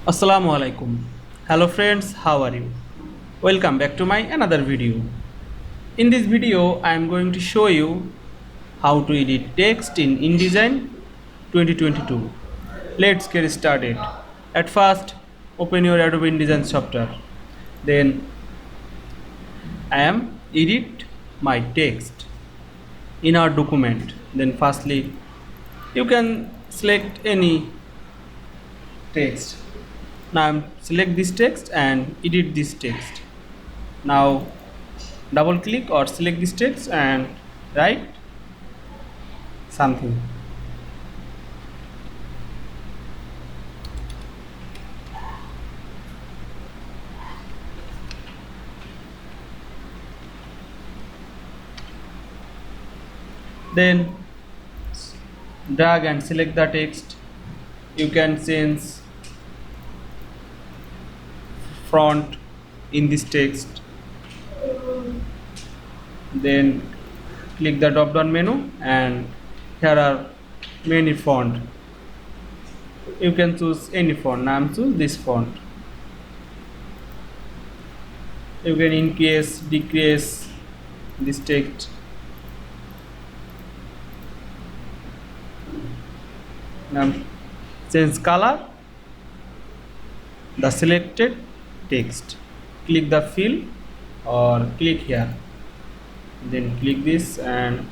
Assalamu Walaikum. Hello friends, how are you? Welcome back to my another video. In this video, I am going to show you how to edit text in InDesign 2022. Let's get started. At first, open your Adobe InDesign software. Then I am edit my text in our document. Then firstly, you can select any text. Now I'm select this text and edit this text. Now double click or select this text and write something. Then drag and select the text. You can change font in this text. Then click the drop down menu and here are many font. You can choose any font. Now I'm choose this font. You can increase, decrease this text. Now change color the selected text. Click the fill or click here. Then click this and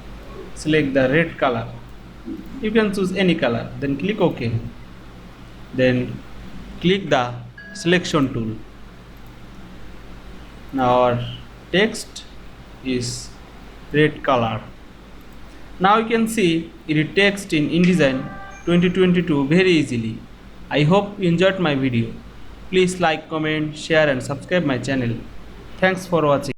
select the red color. You can choose any color. Then click OK. Then click the selection tool. Now our text is red color. Now you can see edit text in InDesign 2022 very easily. I hope you enjoyed my video. Please like, comment, share and subscribe my channel. Thanks for watching.